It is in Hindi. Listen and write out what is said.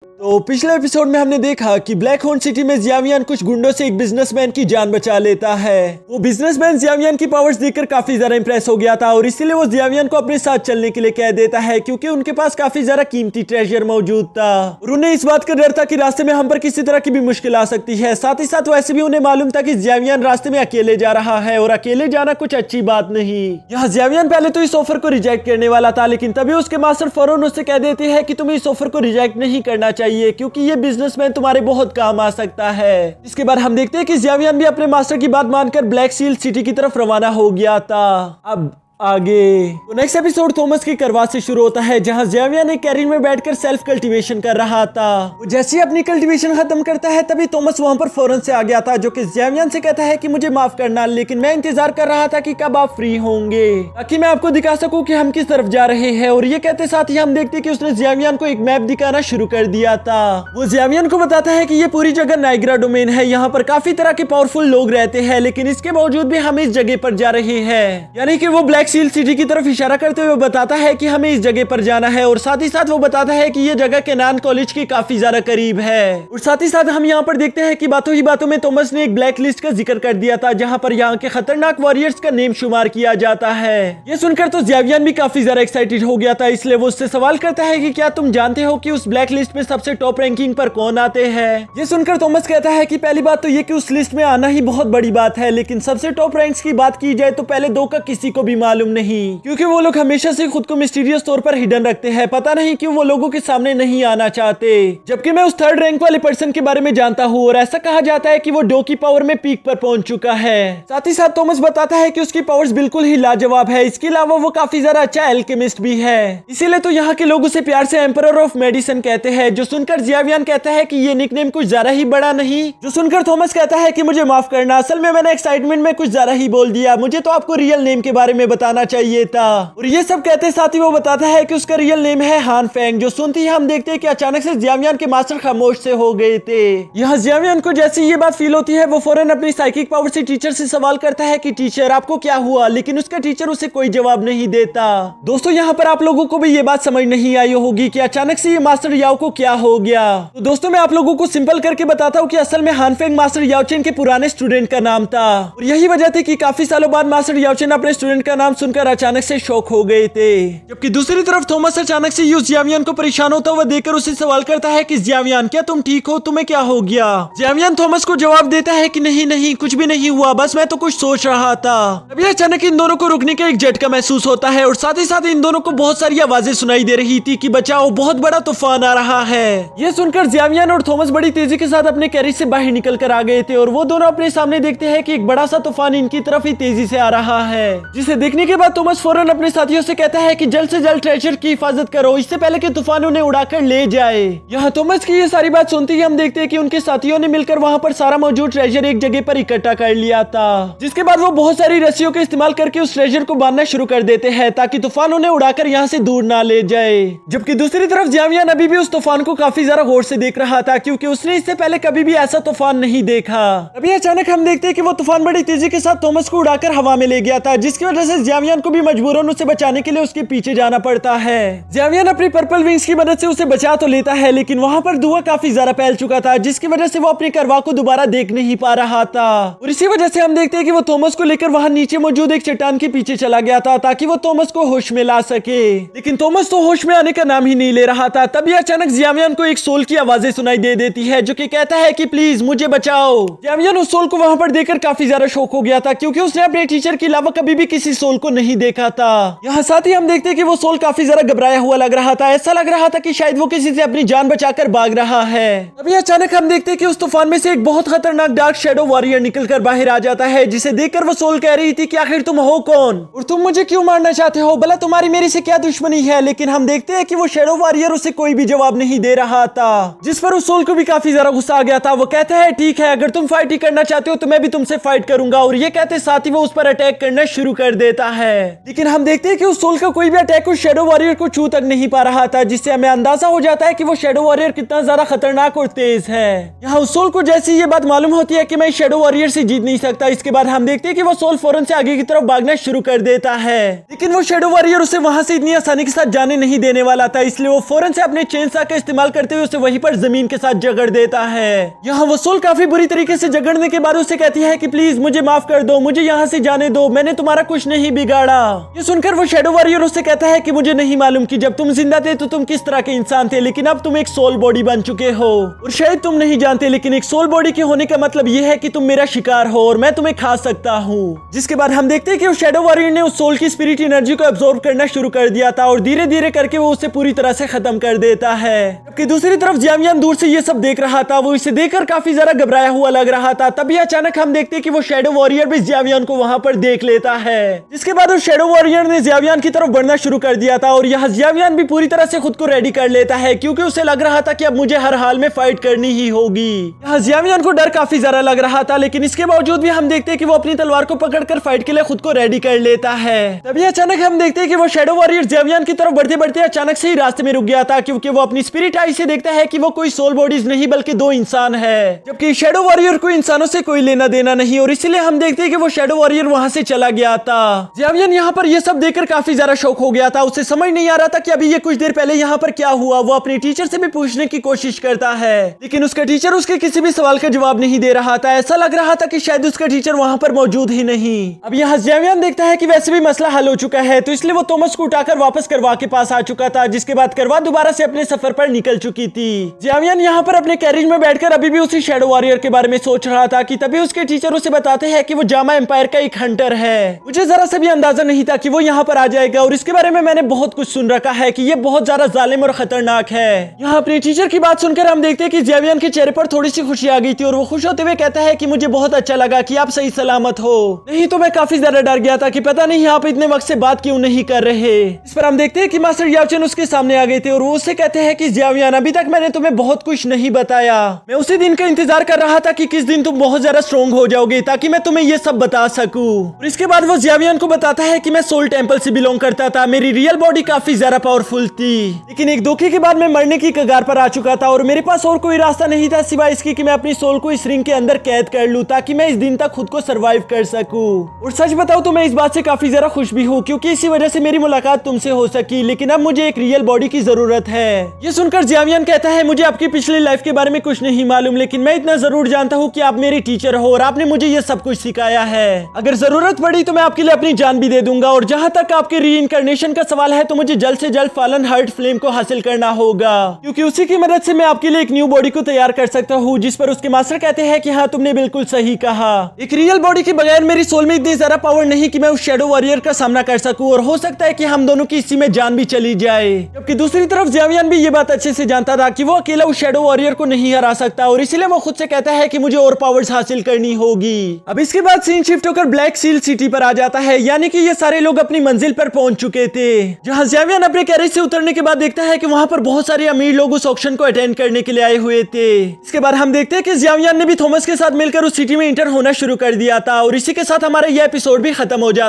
तो पिछले एपिसोड में हमने देखा कि ब्लैक होर्न सिटी में जियावियन कुछ गुंडों से एक बिजनेसमैन की जान बचा लेता है। वो बिजनेसमैन जियावियन की पावर्स देखकर काफी ज्यादा इंप्रेस हो गया था और इसीलिए वो जियावियन को अपने साथ चलने के लिए कह देता है क्योंकि उनके पास काफी ज्यादा कीमती ट्रेजर मौजूद था और उन्हें इस बात का डर था कि रास्ते में हम पर किसी तरह की भी मुश्किल आ सकती है। साथ ही साथ वैसे भी उन्हें मालूम था कि जियावियन रास्ते में अकेले जा रहा है और अकेले जाना कुछ अच्छी बात नहीं। यहाँ जियावियन पहले तो इस ऑफर को रिजेक्ट करने वाला था, लेकिन तभी उसके मास्टर फौरन उससे कह देते हैं कि तुम्हें इस ऑफर को रिजेक्ट नहीं करना चाहिए क्योंकि ये बिजनेसमैन तुम्हारे बहुत काम आ सकता है। इसके बाद हम देखते हैं कि जियावियन भी अपने मास्टर की बात मानकर ब्लैक सील सिटी की तरफ रवाना हो गया था। अब आगे तो नेक्स्ट एपिसोड थॉमस की करवाट से शुरू होता है जहां जियावियन एक कैरियर में बैठकर सेल्फ कल्टीवेशन कर रहा था। वो जैसे ही अपनी कल्टीवेशन खत्म करता है तभी थॉमस वहां पर फौरन से आ गया था जो कि जियावियन से कहता है कि मुझे माफ करना, लेकिन मैं इंतजार कर रहा था कि कब आप फ्री होंगे ताकि मैं आपको दिखा सकूं कि हम किस तरफ जा रहे हैं। और ये कहते साथ ही हम देखते हैं कि उसने जियावियन को एक मैप दिखाना शुरू कर दिया था। वो जियावियन को बताता है कि ये पूरी जगह नाइग्रा डोमेन है, यहाँ पर काफी तरह के पावरफुल लोग रहते हैं, लेकिन इसके बावजूद भी हम इस जगह पर जा रहे हैं। यानी कि वो ब्लैक सील सिटी की तरफ इशारा करते हुए बताता है कि हमें इस जगह पर जाना है और साथ ही साथ वो बताता है कि ये जगह केनान कॉलेज के काफी ज्यादा करीब है। और साथ ही साथ हम यहाँ पर देखते हैं कि बातों ही बातों में थॉमस ने एक ब्लैक लिस्ट का जिक्र कर दिया था जहाँ पर यहाँ के खतरनाक वॉरियर्स का नेम शुमार किया जाता है। ये सुनकर तो जियावियन भी काफी ज्यादा एक्साइटेड हो गया था, इसलिए वो उससे सवाल करता है कि क्या तुम जानते हो कि उस ब्लैक लिस्ट में सबसे टॉप रैंकिंग पर कौन आते हैं। ये सुनकर थॉमस कहता है कि पहली बात तो ये कि उस लिस्ट में आना ही बहुत बड़ी बात है, लेकिन सबसे टॉप रैंक्स की बात की जाए तो पहले दो का किसी को भी मालूम नहीं, क्योंकि वो लोग हमेशा से खुद को मिस्टीरियस तौर पर हिडन रखते हैं। पता नहीं क्यों वो लोगों के सामने नहीं आना चाहते, जबकि मैं उस थर्ड रैंक वाले पर्सन के बारे में जानता हूँ और ऐसा कहा जाता है कि वो डो की पावर में पीक पर पहुंच चुका है। साथ ही साथ थॉमस बताता है कि उसकी पावर्स बिल्कुल ही लाजवाब है, इसके अलावा वो काफी ज्यादा अच्छा एल्केमिस्ट भी है, इसीलिए तो यहाँ के लोग उसे प्यार से एम्परर ऑफ मेडिसिन कहते हैं। जो सुनकर जियावियन कहता है कि ये निकनेम कुछ ज्यादा ही बड़ा नहीं। जो सुनकर थॉमस कहता है कि मुझे माफ करना, असल में मैंने एक्साइटमेंट में कुछ ज्यादा ही बोल दिया, मुझे तो आपको रियल नेम के बारे में बताना चाहिए था। और ये सब कहते साथ ही वो बताता है कि उसका रियल नेम है हान फेंग। जो सुनते ही हम देखते हैं कि अचानक से जियावियन के मास्टर खामोश से हो गए थे। यहाँ जियावियन को जैसे ये बात फील होती है वो फौरन अपनी साइकिक पावर से टीचर से सवाल करता है कि टीचर आपको क्या हुआ, लेकिन उसका टीचर उसे कोई जवाब नहीं देता। दोस्तों यहाँ पर आप लोगों को भी ये बात समझ नहीं आई होगी कि अचानक से ये मास्टर याओ को क्या हो गया। तो दोस्तों मैं आप लोगों को सिंपल करके बताता हूँ कि असल में हान फेंग मास्टर याओचेन के पुराने स्टूडेंट का नाम था और यही वजह थी कि काफी सालों बाद मास्टर याओचेन अपने स्टूडेंट का नाम सुनकर अचानक से शॉक हो गए थे। जबकि दूसरी तरफ थॉमस अचानक से जियावियन को परेशान होता हुआ देखकर उससे सवाल करता है कि जियावियन क्या तुम ठीक हो, तुम्हें क्या हो गया। जियावियन थॉमस को जवाब देता है कि नहीं नहीं कुछ भी नहीं हुआ, बस मैं तो कुछ सोच रहा था। तभी अचानक इन दोनों को रुकने का एक झटका महसूस होता है और साथ ही साथ इन दोनों को बहुत सारी आवाजें सुनाई दे रही थी कि बचाओ बहुत बड़ा तूफान आ रहा है। ये सुनकर जियावियन और थॉमस बड़ी तेजी के साथ अपने कैरिज से बाहर निकल कर आ गए थे और वो दोनों अपने सामने देखते हैं कि एक बड़ा सा तूफान इनकी तरफ ही तेजी से आ रहा है, जिसे देखने के बाद थॉमस फौरन अपने साथियों से कहता है कि जल्द से जल्द ट्रेजर की हिफाजत करो इससे पहले कि तूफान उन्हें उड़ाकर ले जाए। यहाँ थॉमस की ये सारी बात सुनते ही हम देखते हैं कि उनके साथियों ने मिलकर वहाँ पर सारा मौजूद ट्रेजर एक जगह पर इकट्ठा कर लिया था, जिसके बाद वो बहुत सारी रस्सियों का इस्तेमाल करके उस ट्रेजर को बांधना शुरू कर देते हैं ताकि तूफान उन्हें उड़ाकर यहाँ से दूर ना ले जाए। जबकि दूसरी तरफ जियावियन अभी भी उस तूफान को काफी ज्यादा गौर से देख रहा था क्योंकि उसने इससे पहले कभी भी ऐसा तूफान नहीं देखा। अभी अचानक हम देखते हैं कि वो तूफान बड़ी तेजी के साथ थॉमस को उड़ाकर हवा में ले गया था, जिसकी वजह से जियावियन को भी मजबूरन उसे बचाने के लिए उसके पीछे जाना पड़ता है। जियावियन अपनी पर्पल विंग्स की मदद से उसे बचा तो लेता है, लेकिन वहाँ पर धुआं काफी ज्यादा फैल चुका था, जिसकी वजह से वो अपनी करवा को दोबारा देख नहीं पा रहा था। और इसी वजह से हम देखते हैं कि वो थॉमस को लेकर वहाँ नीचे मौजूद एक चट्टान के पीछे चला गया था ताकि वो थॉमस को होश में ला सके, लेकिन थॉमस तो होश में आने का नाम ही नहीं ले रहा था। तभी अचानक जियावियन को एक सोल की आवाजें सुनाई दे देती है जो कि कहता है कि प्लीज मुझे बचाओ। जियावियन उस सोल को वहाँ पर देखकर काफी ज्यादा शॉक हो गया था क्योंकि उसने अपने टीचर के अलावा कभी भी किसी सोल को नहीं देखा था। यहाँ साथ ही हम देखते हैं कि वो सोल काफी ज्यादा घबराया हुआ लग रहा था, ऐसा लग रहा था कि शायद वो किसी से अपनी जान बचाकर भाग रहा है। अभी अचानक हम देखते हैं कि उस तूफान में से एक बहुत खतरनाक डार्क शैडो वॉरियर निकलकर बाहर आ जाता है, जिसे देखकर वो सोल कह रही थी कि आखिर तुम हो कौन और तुम मुझे क्यों मारना चाहते हो, भला तुम्हारी मेरे से क्या दुश्मनी है। लेकिन हम देखते हैं कि वो शैडो वॉरियर उसे कोई भी जवाब नहीं दे रहा था, जिस पर उस सोल को भी काफी ज्यादा गुस्सा आ गया था। वो कहता है ठीक है अगर तुम फाइट ही करना चाहते हो तो मैं भी तुमसे फाइट करूंगा, और ये कहते साथ ही वो उस पर अटैक करना शुरू कर देता है। लेकिन हम देखते हैं कि उस सोल का कोई भी अटैक उस शैडो वॉरियर को छू तक नहीं पा रहा था, जिससे हमें अंदाजा हो जाता है कि वो शैडो वॉरियर कितना ज्यादा खतरनाक और तेज है। यहाँ उस सोल को जैसी ये बात मालूम होती है कि मैं शैडो वॉरियर से जीत नहीं सकता, इसके बाद हम देखते हैं कि वो सोल फौरन से आगे की तरफ भागना शुरू कर देता है। लेकिन वो शैडो वॉरियर उसे वहां से इतनी आसानी के साथ जाने नहीं देने वाला था, इसलिए वो फौरन से अपने चेनसॉ का इस्तेमाल करते हुए उसे वहीं पर जमीन के साथ जगड़ देता है। यहाँ वो सोल काफी बुरी तरीके से जगड़ने के बाद उसे कहती है कि प्लीज मुझे माफ कर दो, मुझे यहाँ से जाने दो, मैंने तुम्हारा कुछ नहीं बिगाड़ा। ये सुनकर वो शैडो वॉरियर उससे कहता है कि मुझे नहीं मालूम कि जब तुम जिंदा थे तो तुम किस तरह के इंसान थे, लेकिन अब तुम एक सोल बॉडी बन चुके हो और शायद तुम नहीं जानते, लेकिन एक सोल बॉडी के होने का मतलब यह है कि तुम मेरा शिकार हो और मैं तुम्हें खा सकता हूँ। जिसके बाद हम देखते हैं कि उस शैडो वॉरियर ने उस सोल की स्पिरिट एनर्जी को एब्जॉर्ब करना शुरू कर दिया था और धीरे धीरे करके वो उसे पूरी तरह से खत्म कर देता है। जबकि दूसरी तरफ जियावियान दूर से ये सब देख रहा था, वो इसे देखकर काफी ज्यादा घबराया हुआ लग रहा था। तभी अचानक हम देखते हैं कि वो शैडो वॉरियर भी जियावियान को वहां पर देख लेता है। जिसके बाद उस शैडो वॉरियर ने जियावियान की तरफ बढ़ना शुरू कर दिया था और यहाँ जियावियान भी पूरी तरह से खुद को रेडी कर लेता है, क्योंकि उसे लग रहा था कि अब मुझे हर हाल में फाइट करनी ही होगी। यहाँ जियावियान को डर काफी ज्यादा लग रहा था, लेकिन इसके बावजूद भी हम देखते हैं कि वो अपनी तलवार को पकड़कर फाइट के लिए खुद को रेडी कर लेता है। तभी अचानक हम देखते हैं कि वो शैडो वॉरियर जियावियान की तरफ बढ़ते बढ़ते अचानक से ही रास्ते में रुक गया था, क्योंकि वो अपनी स्पिरिट आई से देखता है कि वो कोई सोल बॉडीज नहीं बल्कि दो इंसान है, जबकि शैडो वॉरियर को इंसानों से कोई लेना देना नहीं, और इसीलिए हम देखते हैं कि वो शैडो वॉरियर वहां से चला गया था। जियावियान यहाँ पर ये सब देखकर काफी ज्यादा शौक हो गया था, उसे समझ नहीं आ रहा था कि अभी ये कुछ देर पहले यहाँ पर क्या हुआ। वो अपने टीचर से भी पूछने की कोशिश करता है, लेकिन उसका टीचर उसके किसी भी सवाल का जवाब नहीं दे रहा था। ऐसा लग रहा था कि शायद उसका टीचर वहां पर मौजूद ही नहीं। अब यहाँ जियावियान देखता है कि वैसे भी मसला हल हो चुका है, तो इसलिए वो थॉमस को उठाकर वापस करवा के पास आ चुका था, जिसके बाद करवा दोबारा से अपने सफर पर निकल चुकी थी। जियावियान यहाँ पर अपने कैरेज में बैठकर अभी भी उसी शैडो वॉरियर के बारे में सोच रहा था कि तभी उसके टीचर उसे बताते हैं कि वो जामा एम्पायर का एक हंटर है। मुझे जरा सा भी अंदाजा नहीं था कि वो यहाँ पर आ जाएगा, और इसके बारे में मैंने बहुत कुछ सुन रखा है कि ये बहुत ज्यादा जालिम और खतरनाक है। यहाँ अपने टीचर की बात सुनकर हम देखते हैं कि जियावियान के चेहरे पर थोड़ी सी खुशी आ गई थी, और वो खुश होते हुए कहता है कि मुझे बहुत अच्छा लगा कि आप सही सलामत हो, नहीं तो मैं काफी ज्यादा डर गया था कि पता नहीं आप इतने वक्त से बात क्यों नहीं कर रहे। इस पर हम देखते हैं कि मास्टर याओचेन उसके सामने आ गए थे, और वो उससे कहते हैं कि जियावियान अभी तक मैंने तुम्हें बहुत कुछ नहीं बताया, मैं उसी दिन का इंतजार कर रहा था कि किस दिन तुम बहुत ज्यादा स्ट्रॉन्ग हो जाओगे ताकि मैं तुम्हें ये सब बता सकूं। और इसके बाद वो जियावियान को बताता है कि मैं सोल टेंपल से बिलोंग करता था, मेरी रियल बॉडी काफी ज्यादा पावरफुल थी, लेकिन एक धोखे के बाद मैं मरने की कगार पर आ चुका था और मेरे पास और कोई रास्ता नहीं था सिवाय इसकी कि मैं अपनी सोल को इस रिंग के अंदर कैद कर लूं ताकि मैं इस दिन तक खुद को सरवाइव कर सकूं। और सच बताऊं तो मैं इस बात से काफी ज्यादा खुश भी हूं, क्योंकि इसी वजह से मेरी मुलाकात तुमसे हो सकी, लेकिन अब मुझे एक रियल बॉडी की जरूरत है। ये सुनकर जियावियान कहता है मुझे आपकी पिछली लाइफ के बारे में कुछ नहीं मालूम, लेकिन मैं इतना जरूर जानता हूँ कि आप मेरी टीचर हो और आपने मुझे ये सब कुछ सिखाया है। अगर जरूरत पड़ी तो मैं आपके लिए अपनी जान भी दे दूंगा, और जहाँ तक आपके रीइंकार्नेशन का सवाल है तो मुझे जल्द से जल्द फॉलन हार्ट फ्लेम को हासिल करना होगा, क्योंकि उसी की मदद से मैं आपके लिए एक न्यू बॉडी को तैयार कर सकता हूँ। जिस पर उसके मास्टर कहते हैं कि हाँ तुमने बिल्कुल सही कहा, एक रियल बॉडी के बगैर मेरी सोल में इतनी ज्यादा पावर नहीं कि मैं उस शैडो वॉरियर का सामना कर सकूं, और हो सकता है कि हम दोनों की इसी में जान भी चली जाए। जबकि दूसरी तरफ जियावियान भी ये बात अच्छे से जानता था कि वो अकेला उस शैडो वॉरियर को नहीं हरा सकता, और इसीलिए वो खुद से कहता है कि मुझे और पावर्स हासिल करनी होगी। अब इसके बाद सीन शिफ्ट होकर ब्लैक सील सिटी पर आ जाता है, यानी कि ये सारे लोग अपनी मंजिल पर पहुंच चुके थे। जहां जियावियान अपने कैरेज से उतरने के बाद देखता है कि वहां पर बहुत सारे अमीर लोग उस ऑक्शन को अटेंड करने के लिए आए हुए थे। इसके बाद हम देखते हैं कि जियावियान ने भी थॉमस के साथ मिलकर उस सिटी में इंटर होना शुरू कर दिया था, और इसी के साथ हमारा यह एपिसोड भी खत्म हो जाता है।